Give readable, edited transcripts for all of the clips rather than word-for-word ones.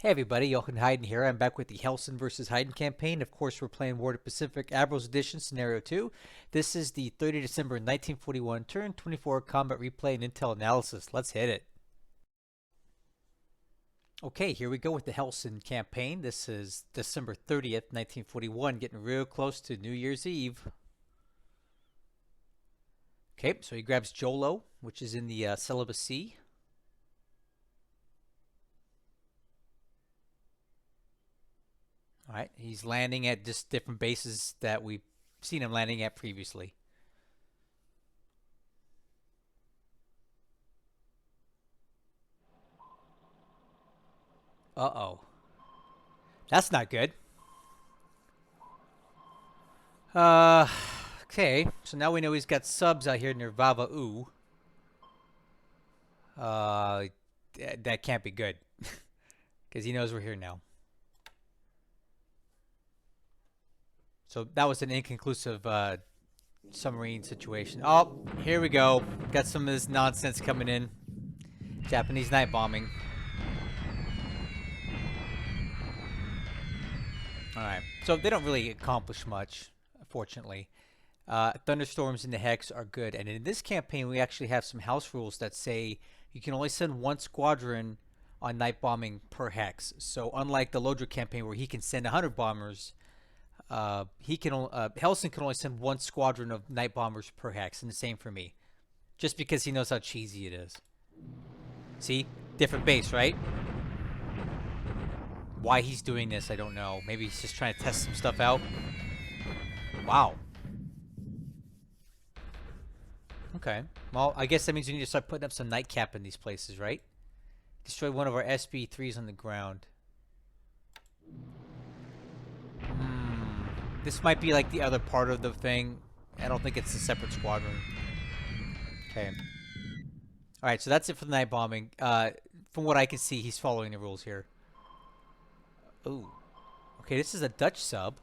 Hey everybody, Jochen Heiden here. I'm back with the Hellsen versus Heiden campaign. Of course, we're playing War of the Pacific Admirals Edition Scenario 2. This is the 30 December 1941 Turn 24 Combat Replay and Intel Analysis. Let's hit it. Okay, here we go with the Hellsen campaign. This is December 30th, 1941, getting real close to New Year's Eve. Okay, so he grabs Jolo, which is in the Celebes Sea. All right, he's landing at just different bases that we've seen him landing at previously. Uh-oh. That's not good. Okay, so now we know he's got subs out here near Vava'u. That can't be good. Because he knows we're here now. So that was an inconclusive submarine situation. Oh, here we go. Got some of this nonsense coming in. Japanese night bombing. Alright, so they don't really accomplish much, fortunately. Thunderstorms in the Hex are good. And in this campaign, we actually have some house rules that say you can only send one squadron on night bombing per Hex. So unlike the Lodrik campaign where he can send 100 bombers, Hellsen can only send one squadron of night bombers per Hex, and the same for me. Just because he knows how cheesy it is. See? Different base, right? Why he's doing this, I don't know. Maybe he's just trying to test some stuff out. Wow. Okay. Well, I guess that means we need to start putting up some nightcap in these places, right? Destroy one of our SB-3s on the ground. This might be like the other part of the thing. I don't think it's a separate squadron. Okay. Alright, so that's it for the night bombing. From what I can see, he's following the rules here. Ooh. Okay, this is a Dutch sub.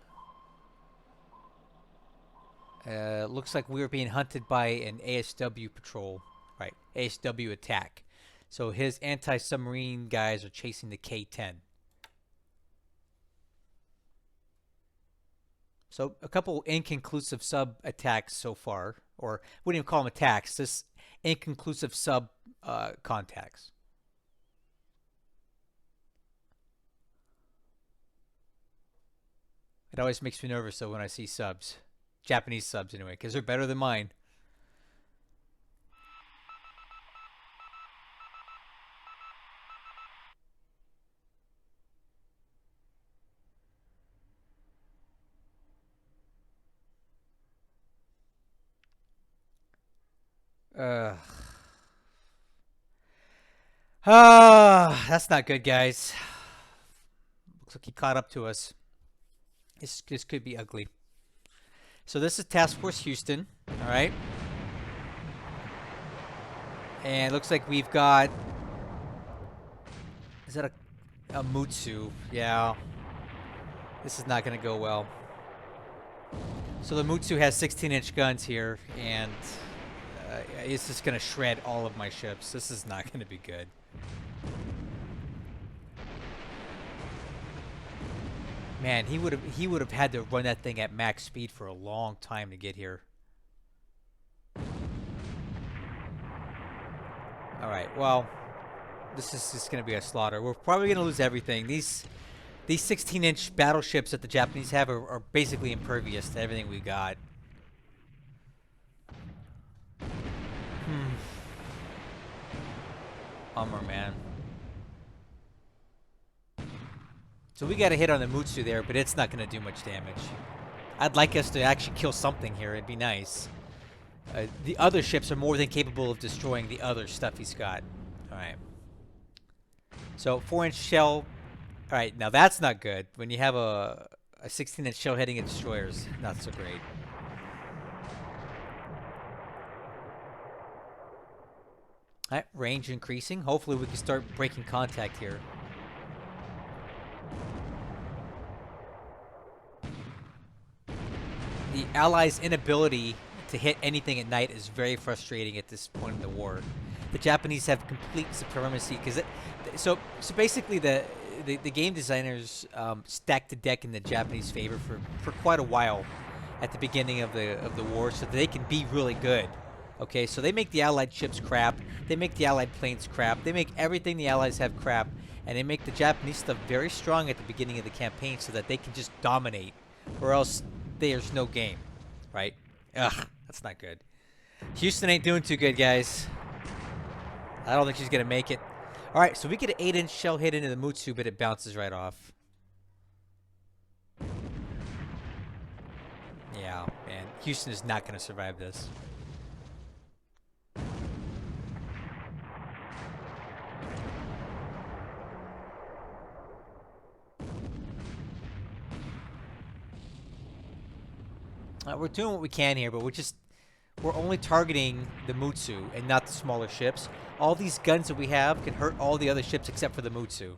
Looks like we were being hunted by an ASW patrol. Right, ASW attack. So his anti-submarine guys are chasing the K-10. So a couple inconclusive sub attacks so far, or wouldn't even call them attacks, just inconclusive sub contacts. It always makes me nervous though when I see subs. Japanese subs anyway, because they're better than mine. That's not good, guys. Looks like he caught up to us. This could be ugly. So this is Task Force Houston, all right? And it looks like we've got... Is that a Mutsu? Yeah. This is not going to go well. So the Mutsu has 16-inch guns here, and it's just going to shred all of my ships. This is not going to be good. Man, he would have had to run that thing at max speed for a long time to get here. All right, well, this is just going to be a slaughter. We're probably going to lose everything. These 16-inch battleships that the Japanese have are basically impervious to everything we got. Bummer, man. So we got a hit on the Mutsu there, but it's not going to do much damage. I'd like us to actually kill something here. It'd be nice. The other ships are more than capable of destroying the other stuff he's got. Alright. So 4-inch shell. Alright, now that's not good. When you have a 16-inch shell heading at destroyers, not so great. Alright, range increasing. Hopefully we can start breaking contact here. The Allies' inability to hit anything at night is very frustrating at this point in the war. The Japanese have complete supremacy because so basically the game designers stacked the deck in the Japanese favor for quite a while at the beginning of the war, so that they can be really good. Okay, so they make the Allied ships crap. They make the Allied planes crap. They make everything the Allies have crap, and they make the Japanese stuff very strong at the beginning of the campaign, so that they can just dominate, or else there's no game, right? Ugh, that's not good. Houston ain't doing too good, guys. I don't think she's gonna make it. All right, so we get an 8-inch shell hit into the Mutsu, but it bounces right off. Yeah, man. Houston is not going to survive this. We're doing what we can here, but we're only targeting the Mutsu and not the smaller ships. All these guns that we have can hurt all the other ships except for the Mutsu.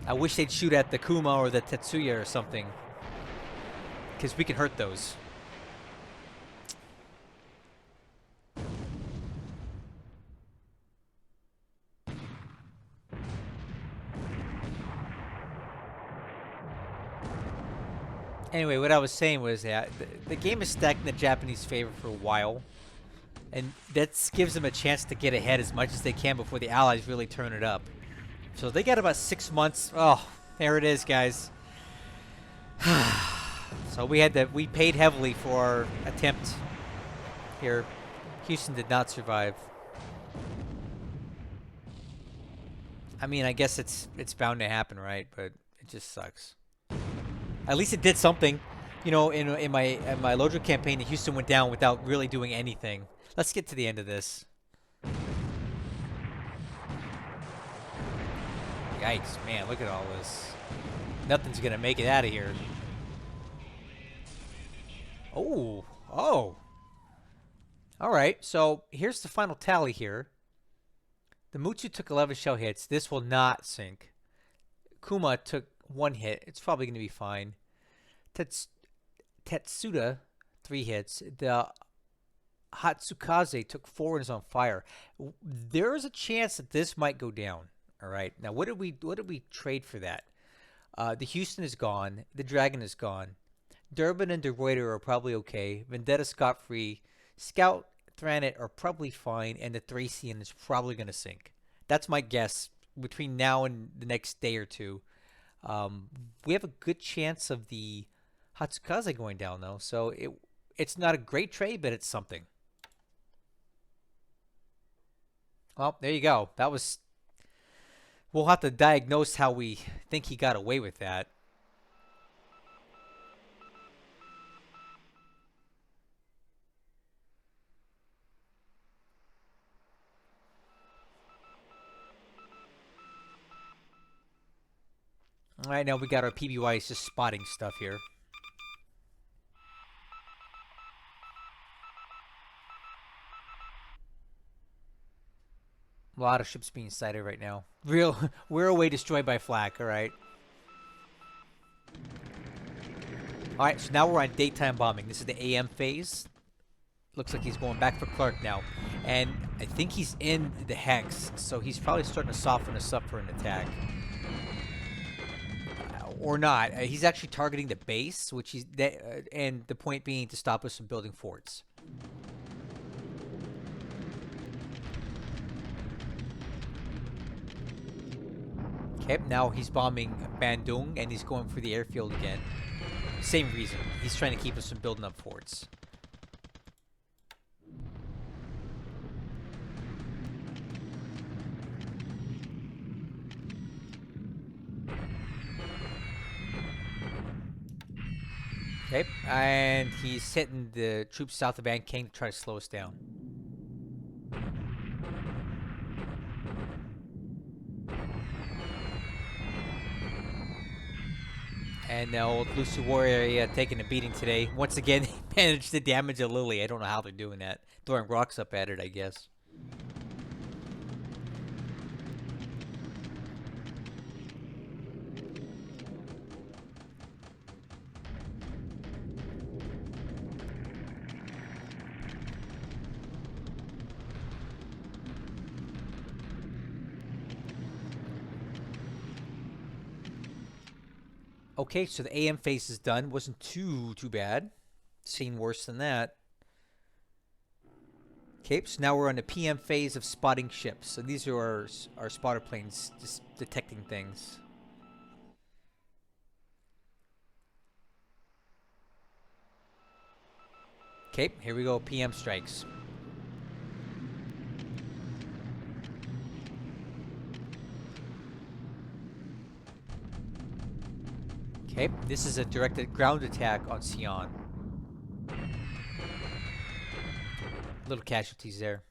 I wish they'd shoot at the Kuma or the Tetsuya or something, because we can hurt those. Anyway, what I was saying was that the game is stacked in the Japanese favor for a while, and that gives them a chance to get ahead as much as they can before the Allies really turn it up. So they got about 6 months. Oh, there it is, guys. So we paid heavily for our attempt here. Houston did not survive. I mean, I guess it's bound to happen, right? But it just sucks. At least it did something. You know, in my Lodrik campaign, the Houston went down without really doing anything. Let's get to the end of this. Yikes, man, look at all this. Nothing's gonna make it out of here. Oh. Alright, so here's the final tally here. The Mutsu took 11 shell hits. This will not sink. Kuma took 1 hit. It's probably going to be fine. Tetsuda, 3 hits. The Hatsukaze took 4 and is on fire. There is a chance that this might go down. All right. Now, what did we trade for that? The Houston is gone. The Dragon is gone. Durban and De Ruyter are probably okay. Vendetta scot-free. Scout, Thranet are probably fine, and the Thracian is probably going to sink. That's my guess between now and the next day or two. We have a good chance of the Hatsukaze going down, though, so it's not a great trade, but it's something. Well, there you go. That was... We'll have to diagnose how we think he got away with that. All right, now we got our PBYs just spotting stuff here. A lot of ships being sighted right now. We're away destroyed by flak, all right. All right, so now we're on daytime bombing. This is the AM phase. Looks like he's going back for Clark now. And I think he's in the Hex, so he's probably starting to soften us up for an attack. Or not. He's actually targeting the base, which he's and the point being to stop us from building forts. Okay, now he's bombing Bandung, and he's going for the airfield again. Same reason. He's trying to keep us from building up forts. Okay, and he's hitting the troops south of Anking to try to slow us down. And the old Lusu War area taking a beating today. Once again, they managed to damage a Lily. I don't know how they're doing that. Throwing rocks up at it, I guess. Okay, so the AM phase is done. Wasn't too bad. Seen worse than that. Okay, so now we're on the PM phase of spotting ships. So these are our spotter planes just detecting things. Okay, here we go. PM strikes. Okay, this is a directed ground attack on Sion. Little casualties there.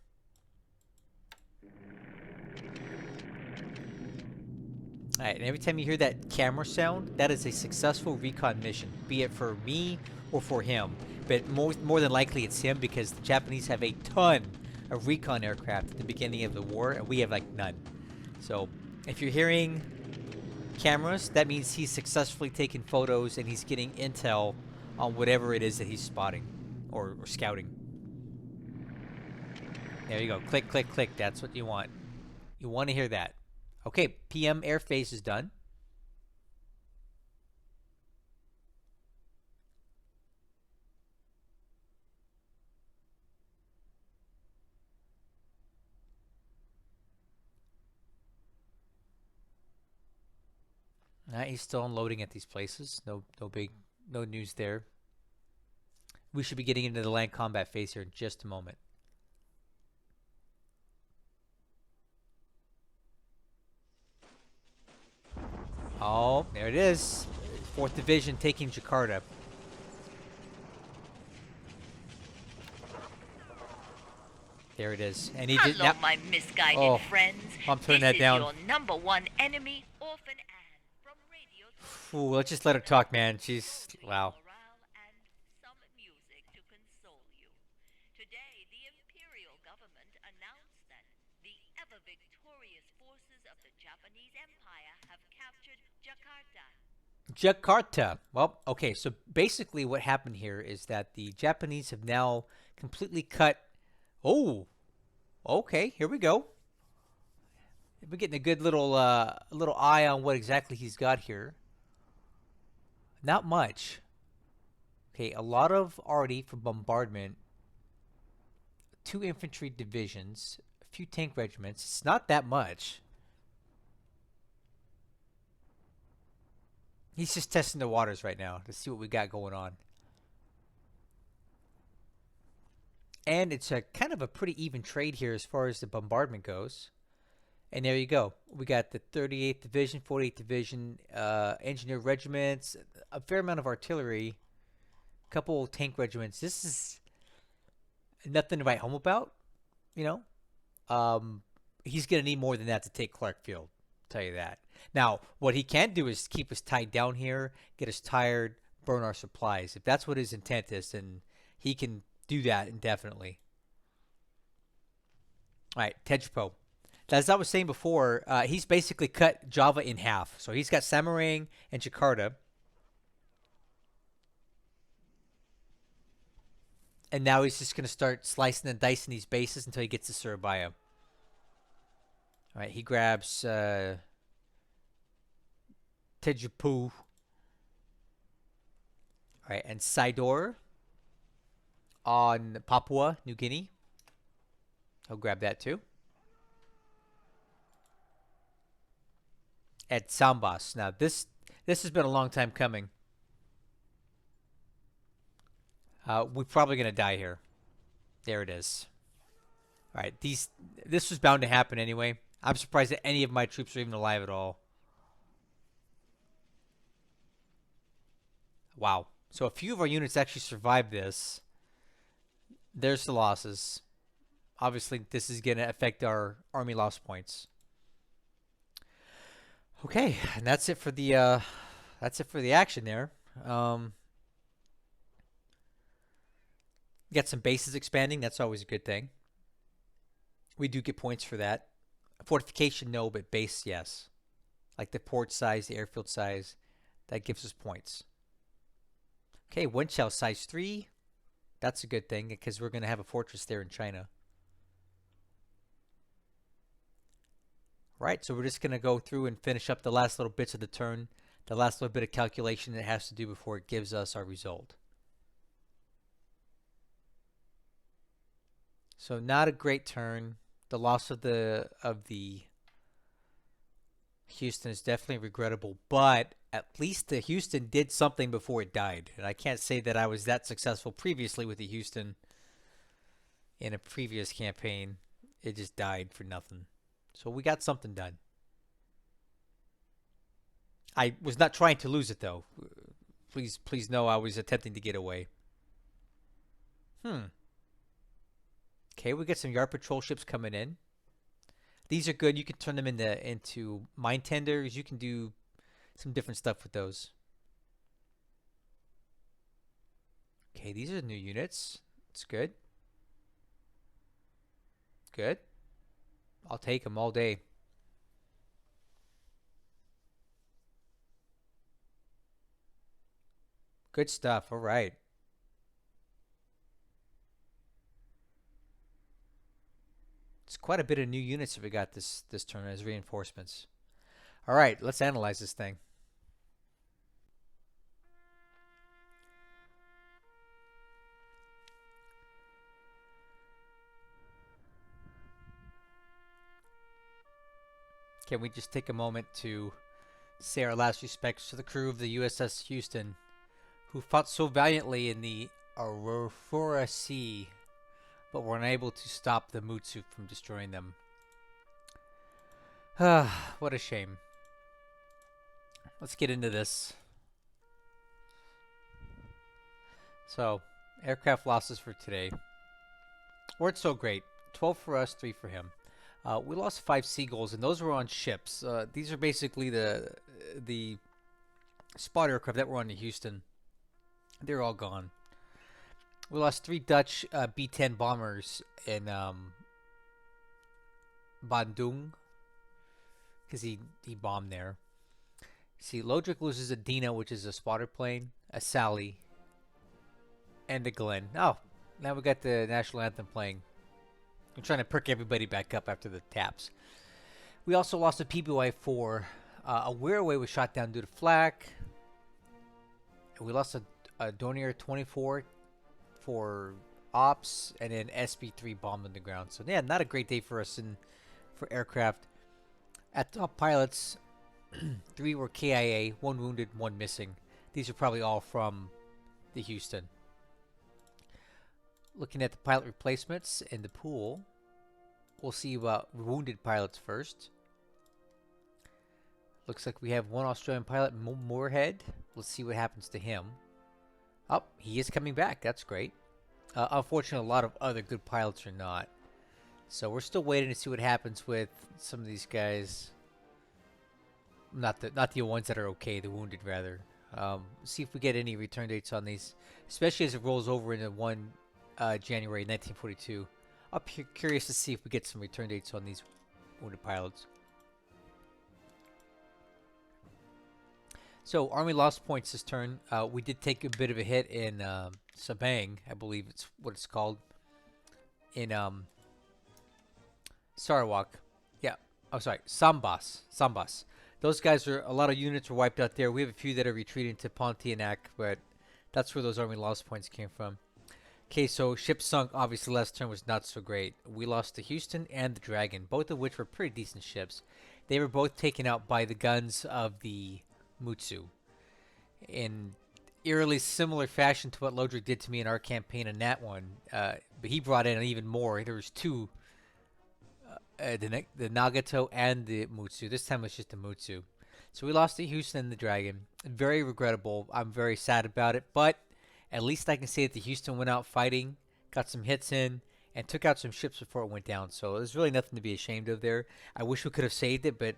Alright, and every time you hear that camera sound, that is a successful recon mission, be it for me or for him. But more than likely it's him, because the Japanese have a ton of recon aircraft at the beginning of the war, and we have like none. So if you're hearing cameras, that means he's successfully taking photos and he's getting intel on whatever it is that he's spotting or scouting. There you go. Click, click, click. That's what you want. You want to hear that. Okay, PM air phase is done. He's still unloading at these places. No news there. We should be getting into the land combat phase here in just a moment. Oh, there it is. 4th Division taking Jakarta. There it is. And he did Hello, my misguided friends. I'm turning that down. This is your #1 enemy, Orphan Anne, from radio. Ooh, let's just let her talk, man. She's wow. And some music to console you. Today, the Imperial government announced that the ever-victorious forces of the Japanese Empire have captured Jakarta. Jakarta. Well, okay, so basically what happened here is that the Japanese have now completely cut. Oh, okay, here we go. We're getting a good little eye on what exactly he's got here. Not much. Okay, a lot of arty for bombardment. 2 infantry divisions, a few tank regiments. It's not that much. He's just testing the waters right now to see what we got going on. And it's a kind of a pretty even trade here as far as the bombardment goes. And there you go. We got the 38th Division, 48th Division, engineer regiments, a fair amount of artillery, a couple tank regiments. This is nothing to write home about, you know. He's going to need more than that to take Clarkfield, I'll tell you that. Now, what he can do is keep us tied down here, get us tired, burn our supplies. If that's what his intent is, then he can do that indefinitely. All right, Tejpo. As I was saying before, he's basically cut Java in half. So he's got Samarang and Jakarta. And now he's just going to start slicing and dicing these bases until he gets to Surabaya. All right, he grabs Tejupu. All right, and Sidor on Papua New Guinea. I'll grab that too. At Sambas. Now this has been a long time coming. We're probably gonna die here. There it is. All right, this was bound to happen anyway. I'm surprised that any of my troops are even alive at all. Wow. So a few of our units actually survived this. There's the losses. Obviously, this is going to affect our army loss points. Okay, and that's it for the action there. Get some bases expanding. That's always a good thing. We do get points for that. Fortification, no, but base, yes. Like the port size, the airfield size, that gives us points. Okay, wind shell size 3. That's a good thing because we're going to have a fortress there in China. Right, so we're just going to go through and finish up the last little bits of the turn. The last little bit of calculation it has to do before it gives us our result. So not a great turn. The loss of the Houston is definitely regrettable, but at least the Houston did something before it died. And I can't say that I was that successful previously with the Houston in a previous campaign. It just died for nothing. So we got something done. I was not trying to lose it, though. Please know I was attempting to get away. Okay, we got some yard patrol ships coming in. These are good. You can turn them into mine tenders. You can do some different stuff with those. Okay, these are new units. It's good. Good. I'll take them all day. Good stuff. All right. It's quite a bit of new units that we got this turn as reinforcements. All right, let's analyze this thing. Can we just take a moment to say our last respects to the crew of the USS Houston, who fought so valiantly in the Aurora Sea, but were unable to stop the Mutsu from destroying them. What a shame. Let's get into this. So, aircraft losses for today weren't so great. 12 for us, 3 for him. We lost 5 Seagulls, and those were on ships. These are basically the spot aircraft that were on the Houston. They're all gone. We lost 3 Dutch B-10 bombers in Bandung because he bombed there. See, Lodrik loses a Dina, which is a spotter plane, a Sally, and a Glenn. Oh, now we got the national anthem playing. I'm trying to perk everybody back up after the taps. We also lost a PBY-4. A Wearway was shot down due to flak. We lost a Dornier 24 for ops, and then SB-3 bombed on the ground. So yeah, not a great day for us for aircraft. At top pilots, 3 were KIA, 1 wounded, 1 missing. These are probably all from the Houston. Looking at the pilot replacements in the pool, we'll see about wounded pilots first. Looks like we have 1 Australian pilot, Moorhead. Let's see what happens to him. Oh, he is coming back. That's great. Unfortunately, a lot of other good pilots are not. So we're still waiting to see what happens with some of these guys. Not the ones that are okay, the wounded rather. See if we get any return dates on these, especially as it rolls over into January 1942. I'm curious to see if we get some return dates on these wounded pilots. So Army lost points this turn. We did take a bit of a hit in Sabang, I believe it's what it's called. In Sarawak. Yeah. Oh, sorry. Sambas. Those guys a lot of units were wiped out there. We have a few that are retreating to Pontianak, but that's where those Army lost points came from. Okay, so ship sunk. Obviously, last turn was not so great. We lost the Houston and the Dragon, both of which were pretty decent ships. They were both taken out by the guns of the Mutsu in eerily similar fashion to what Lodrik did to me in our campaign in that one. But he brought in even more. There was 2, the Nagato and the Mutsu. This time it's just the Mutsu. So we lost the Houston and the Dragon. Very regrettable. I'm very sad about it, but at least I can say that the Houston went out fighting, got some hits in, and took out some ships before it went down. So there's really nothing to be ashamed of there. I wish we could have saved it, but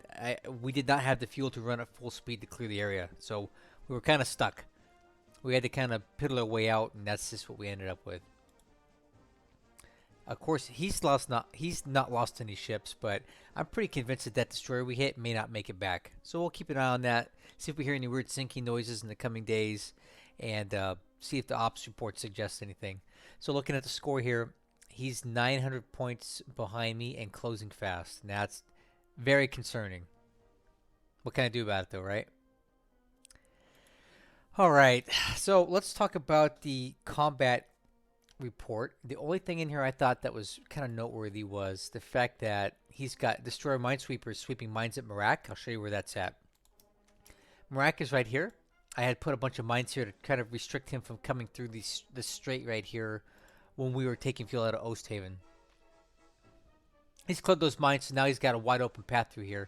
we did not have the fuel to run at full speed to clear the area. So we were kind of stuck. We had to kind of piddle our way out, and that's just what we ended up with. Of course, he's not lost any ships, but I'm pretty convinced that destroyer we hit may not make it back. So we'll keep an eye on that, see if we hear any weird sinking noises in the coming days, and see if the ops report suggests anything. So looking at the score here, he's 900 points behind me and closing fast. And that's very concerning. What can I do about it, though, right? All right, so let's talk about the combat report. The only thing in here I thought that was kind of noteworthy was the fact that he's got destroyer minesweepers sweeping mines at Marak. I'll show you where that's at. Marak is right here. I had put a bunch of mines here to kind of restrict him from coming through this strait right here when we were taking fuel out of Osthaven. He's cleared those mines, so now he's got a wide open path through here.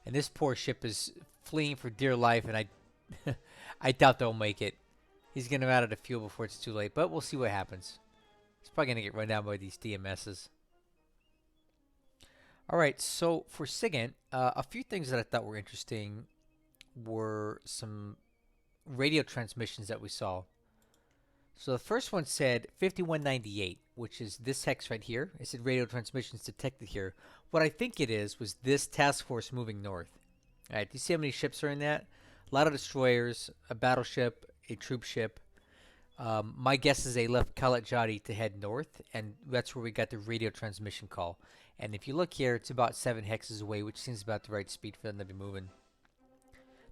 And this poor ship is fleeing for dear life, and I I doubt they'll make it. He's going to run out of fuel before it's too late, but we'll see what happens. He's probably going to get run down by these DMSs. All right, so for SIGINT, a few things that I thought were interesting were some radio transmissions that we saw. So the first one said 5198, which is this hex right here. It said radio transmissions detected here. What I think it is was this task force moving north. All right, do you see how many ships are in that? A lot of destroyers, a battleship, a troop ship. My guess is they left Khalat Jadi to head north, and that's where we got the radio transmission call. And if you look here, it's about 7 hexes away, which seems about the right speed for them to be moving.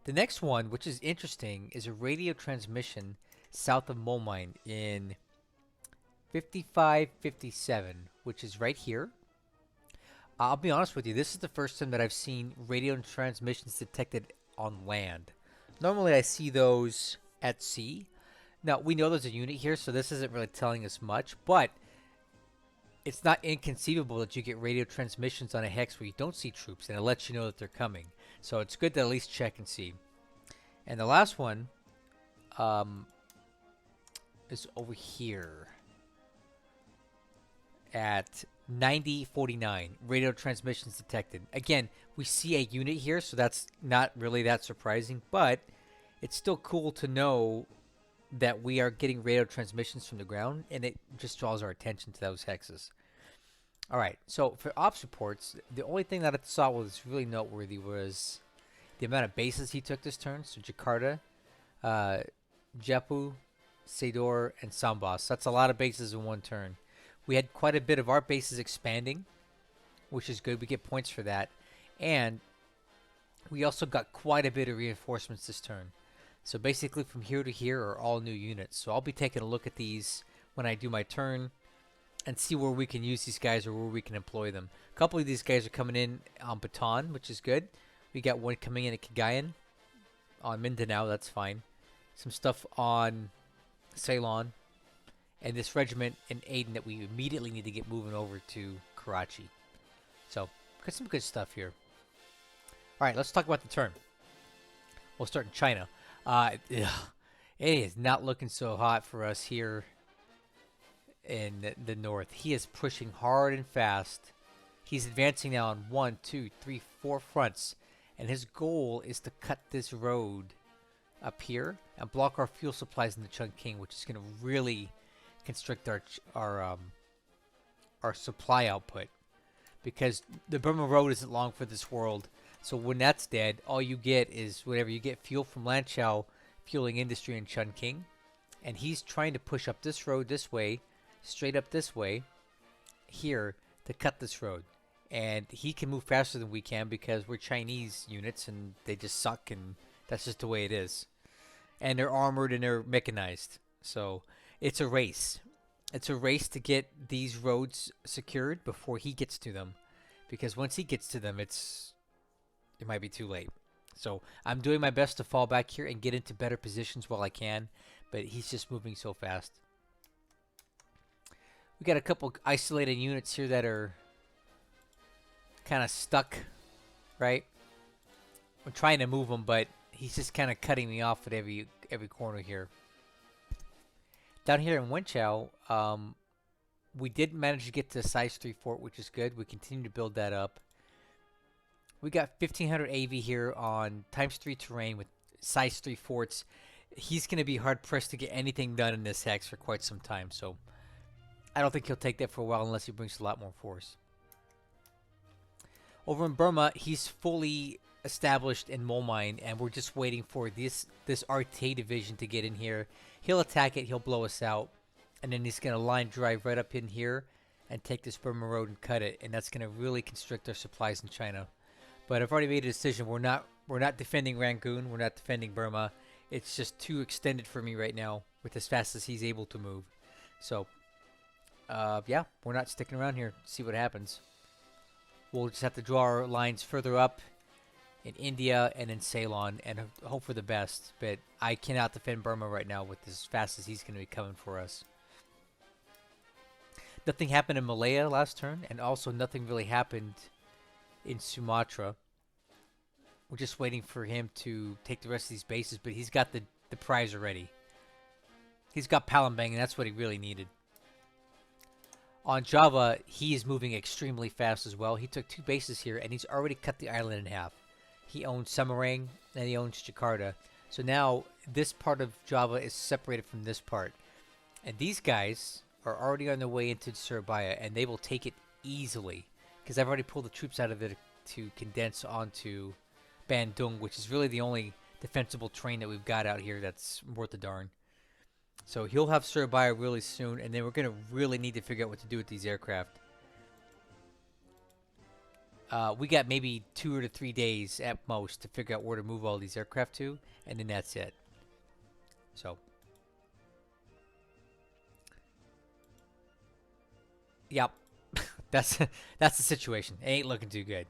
The next one, which is interesting, is a radio transmission south of Moulmein in 5557, which is right here. I'll be honest with you, this is the first time that I've seen radio transmissions detected on land. Normally I see those at sea. Now, we know there's a unit here, so this isn't really telling us much, but it's not inconceivable that you get radio transmissions on a hex where you don't see troops, and it lets you know that they're coming. So it's good to at least check and see. And the last one is over here at 9049. Radio transmissions detected. Again, we see a unit here, so that's not really that surprising, but it's still cool to know that we are getting radio transmissions from the ground, and it just draws our attention to those hexes. All right, so for ops reports, the only thing that I saw was really noteworthy was the amount of bases he took this turn. So Jakarta, Jepu, Sador, and Sambas. That's a lot of bases in one turn. We had quite a bit of our bases expanding, which is good. We get points for that. And we also got quite a bit of reinforcements this turn. So basically from here to here are all new units. So I'll be taking a look at these when I do my turn and see where we can use these guys or where we can employ them. A couple of these guys are coming in on Bataan, which is good. We got one coming in at Cagayan. On Mindanao, that's fine. Some stuff on Ceylon. And this regiment in Aden that we immediately need to get moving over to Karachi. So, got some good stuff here. Alright, let's talk about the turn. We'll start in China. It is not looking so hot for us here in the north. He is pushing hard and fast. He's advancing now on 1, 2, 3, 4 fronts. And his goal is to cut this road up here and block our fuel supplies in the Chungking, which is going to really constrict our supply output. Because the Burma Road isn't long for this world. So when that's dead, all you get is whatever. You get fuel from Lanchao fueling industry in Chungking. And he's trying to push up this road this way, straight up this way, here, to cut this road. And he can move faster than we can because we're Chinese units and they just suck, and that's just the way it is. And they're armored and they're mechanized. So it's a race. It's a race to get these roads secured before he gets to them. Because once he gets to them, it might be too late. So I'm doing my best to fall back here and get into better positions while I can. But he's just moving so fast. We got a couple isolated units here that are kind of stuck, right? I'm trying to move him, but he's just kind of cutting me off at every corner here. Down here in Wenchao, we did manage to get to size 3 fort, which is good. We continue to build that up. We got 1500 AV here on ×3 terrain with size 3 forts. He's going to be hard pressed to get anything done in this hex for quite some time, so I don't think he'll take that for a while unless he brings a lot more force. Over in Burma, he's fully established in Moulmein, and we're just waiting for this RTA division to get in here. He'll attack it, he'll blow us out, and then he's going to line drive right up in here and take this Burma Road and cut it, and that's going to really constrict our supplies in China. But I've already made a decision. We're not defending Rangoon, we're not defending Burma. It's just too extended for me right now with as fast as he's able to move. So, yeah, we're not sticking around here. See what happens. We'll just have to draw our lines further up in India and in Ceylon and hope for the best. But I cannot defend Burma right now with as fast as he's going to be coming for us. Nothing happened in Malaya last turn, and also nothing really happened in Sumatra. We're just waiting for him to take the rest of these bases, but he's got the prize already. He's got Palembang, and that's what he really needed. On Java, he is moving extremely fast as well. He took 2 bases here, and he's already cut the island in half. He owns Semarang, and he owns Jakarta. So now, this part of Java is separated from this part. And these guys are already on their way into Surabaya, and they will take it easily. Because I've already pulled the troops out of it to condense onto Bandung, which is really the only defensible terrain that we've got out here that's worth a darn. So he'll have Surabaya really soon, and then we're going to really need to figure out what to do with these aircraft. We got maybe 2 to 3 days at most to figure out where to move all these aircraft to, and then that's it. So, yep, that's the situation. It ain't looking too good.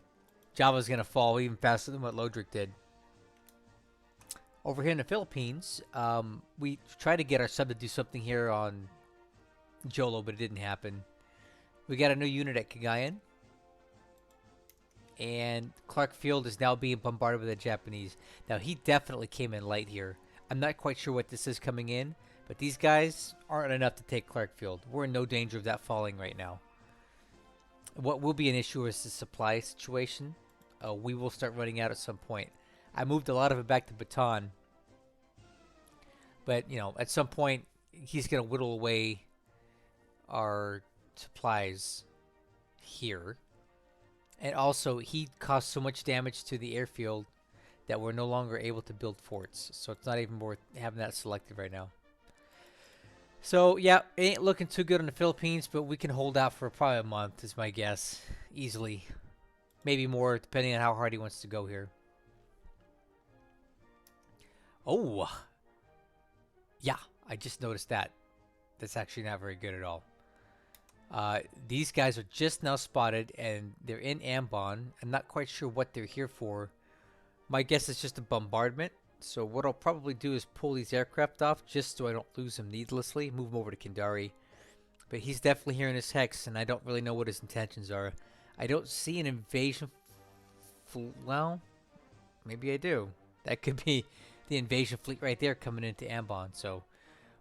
Java's going to fall even faster than what Lodrik did. Over here in the Philippines, we tried to get our sub to do something here on Jolo, but it didn't happen. We got a new unit at Cagayan. And Clark Field is now being bombarded by the Japanese. Now, he definitely came in light here. I'm not quite sure what this is coming in, but these guys aren't enough to take Clark Field. We're in no danger of that falling right now. What will be an issue is the supply situation. We will start running out at some point. I moved a lot of it back to Bataan. But, you know, at some point, he's going to whittle away our supplies here. And also, he caused so much damage to the airfield that we're no longer able to build forts. So it's not even worth having that selected right now. So, yeah, it ain't looking too good in the Philippines, but we can hold out for probably a month, is my guess. Easily. Maybe more, depending on how hard he wants to go here. Oh, yeah, I just noticed that. That's actually not very good at all. These guys are just now spotted, and they're in Ambon. I'm not quite sure what they're here for. My guess is just a bombardment. So what I'll probably do is pull these aircraft off just so I don't lose them needlessly. Move them over to Kindari. But he's definitely here in his hex, and I don't really know what his intentions are. I don't see an invasion. Well, maybe I do. That could be the invasion fleet right there coming into Ambon. So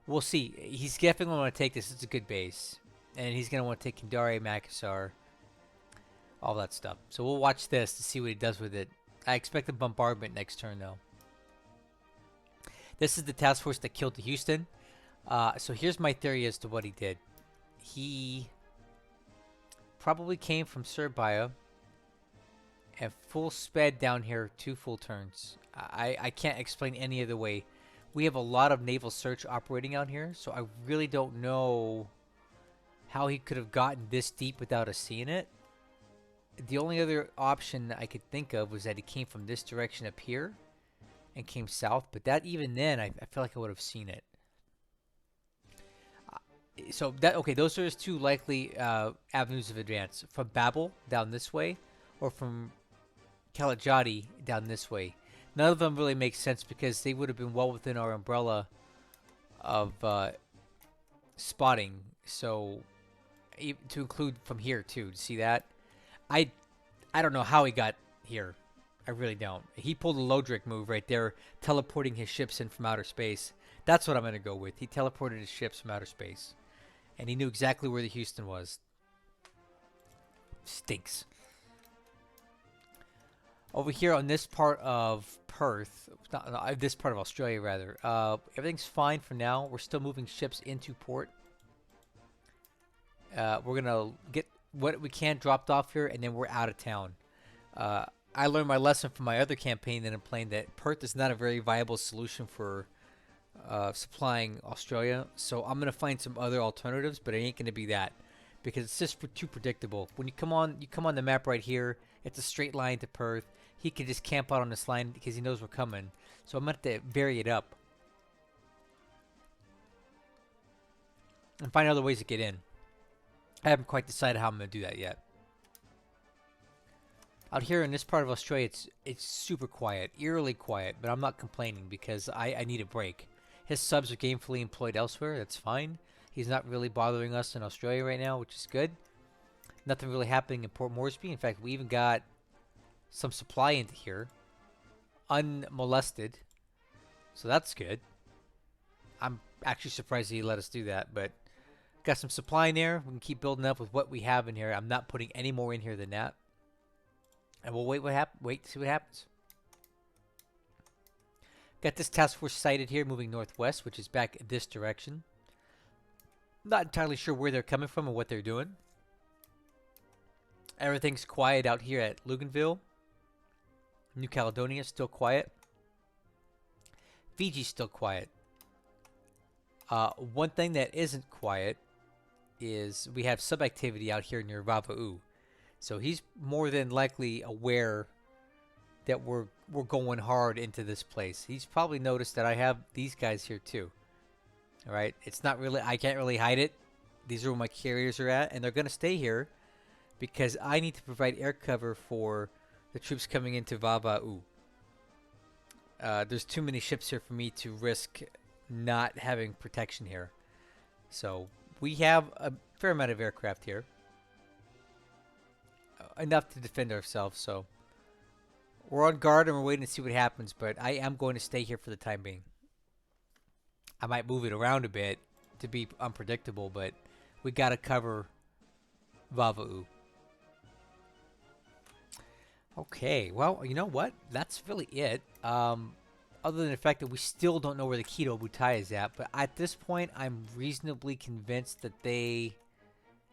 we'll see. He's definitely going to want to take this. It's a good base. And he's going to want to take Kindari, Makassar, all that stuff. So we'll watch this to see what he does with it. I expect a bombardment next turn, though. This is the task force that killed the Houston. So here's my theory as to what he did. He probably came from Surabaya and full sped down here 2 full turns. I can't explain any other way. We have a lot of naval search operating out here, so I really don't know how he could have gotten this deep without us seeing it. The only other option I could think of was that he came from this direction up here and came south, but that even then, I feel like I would have seen it. So that okay, those are his 2 likely avenues of advance: from Babel down this way, or from Kalajati down this way. None of them really make sense because they would have been well within our umbrella of spotting. So to include from here too. See that? I don't know how he got here. I really don't. He pulled a Lodrik move right there, teleporting his ships in from outer space. That's what I'm going to go with. He teleported his ships from outer space. And he knew exactly where the Houston was. Stinks. Over here on this part of Perth, this part of Australia rather, everything's fine for now. We're still moving ships into port. We're going to get what we can dropped off here, and then we're out of town. I learned my lesson from my other campaign that I'm playing, that Perth is not a very viable solution for supplying Australia. So I'm going to find some other alternatives, but it ain't going to be that, because it's just too predictable. When you come on the map right here, it's a straight line to Perth. He can just camp out on this line because he knows we're coming. So I'm going to have to vary it up. and find other ways to get in. I haven't quite decided how I'm going to do that yet. Out here in this part of Australia, it's super quiet, eerily quiet, but I'm not complaining because I need a break. His subs are gainfully employed elsewhere. That's fine. He's not really bothering us in Australia right now, which is good. Nothing really happening in Port Moresby. In fact, we even got some supply into here, unmolested. So that's good. I'm actually surprised he let us do that, but got some supply in there. We can keep building up with what we have in here. I'm not putting any more in here than that. And we'll wait to see what happens. Got this task force sighted here moving northwest, which is back in this direction. Not entirely sure where they're coming from or what they're doing. Everything's quiet out here at Luganville. New Caledonia still quiet. Fiji's still quiet. One thing that isn't quiet is we have sub-activity out here near Vava'u. So he's more than likely aware that we're going hard into this place. He's probably noticed that I have these guys here too. All right, it's not really, I can't really hide it. These are where my carriers are at, and they're going to stay here because I need to provide air cover for the troops coming into Vava'u. There's too many ships here for me to risk not having protection here. So we have a fair amount of aircraft here. Enough to defend ourselves, so we're on guard and we're waiting to see what happens, but I am going to stay here for the time being. I might move it around a bit to be unpredictable, but we got to cover Vava'u. Okay, well, you know what? That's really it. Other than the fact that we still don't know where the Kido Butai is at, but at this point, I'm reasonably convinced that they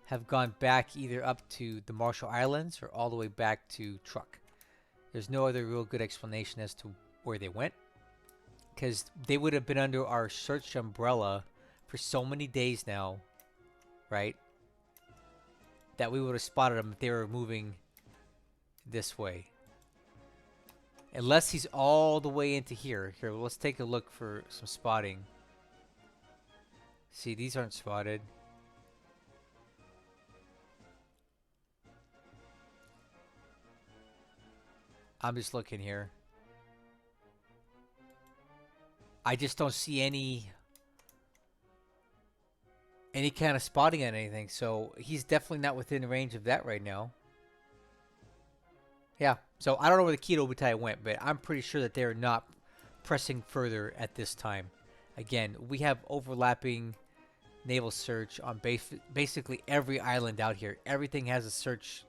have gone back either up to the Marshall Islands or all the way back to Truk. There's no other real good explanation as to where they went, because they would have been under our search umbrella for so many days now, right, that we would have spotted them if they were moving this way. Unless he's all the way into here. Here, let's take a look for some spotting. See, these aren't spotted. I'm just looking here. I just don't see any kind of spotting on anything, so he's definitely not within range of that right now. Yeah, so I don't know where the Kido Butai went, but I'm pretty sure that they're not pressing further at this time. Again, we have overlapping naval search on basically every island out here. Everything has a search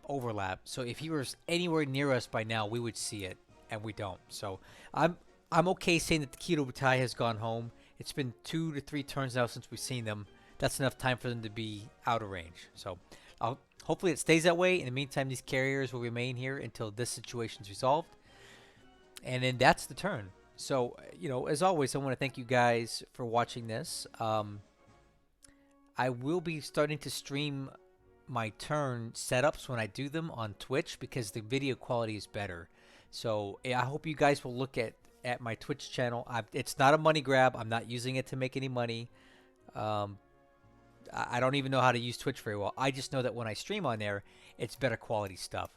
overlap. So if he was anywhere near us by now, we would see it, and we don't. So I'm okay saying that the Kido Butai has gone home. It's been 2 to 3 turns now since we've seen them. That's enough time for them to be out of range. So hopefully it stays that way. In the meantime, these carriers will remain here until this situation is resolved. And then that's the turn. So, you know, as always, I want to thank you guys for watching this. I will be starting to stream my turn setups when I do them on Twitch because the video quality is better. So I hope you guys will look at my Twitch channel. It's not a money grab. I'm not using it to make any money. I don't even know how to use Twitch very well. I just know that when I stream on there, it's better quality stuff.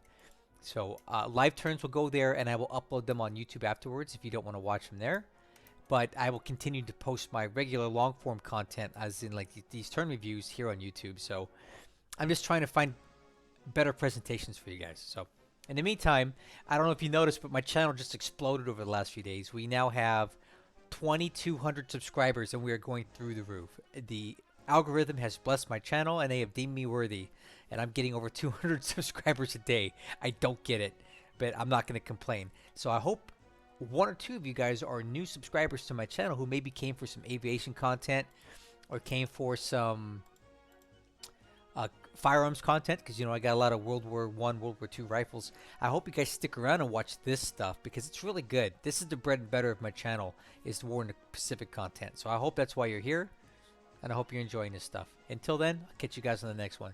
So live turns will go there, and I will upload them on YouTube afterwards if you don't want to watch them there. But I will continue to post my regular long form content, as in like these turn reviews, here on YouTube. So I'm just trying to find better presentations for you guys. So in the meantime, I don't know if you noticed, but my channel just exploded over the last few days. We now have 2,200 subscribers, and we are going through the roof. The algorithm has blessed my channel, and they have deemed me worthy. And I'm getting over 200 subscribers a day. I don't get it, but I'm not going to complain. So I hope 1 or 2 of you guys are new subscribers to my channel who maybe came for some aviation content or came for some firearms content, because you know I got a lot of World War I, World War II rifles. I hope you guys stick around and watch this stuff because it's really good. This is the bread and butter of my channel, is the War in the Pacific content. So I hope that's why you're here, and I hope you're enjoying this stuff. Until then, I'll catch you guys on the next one.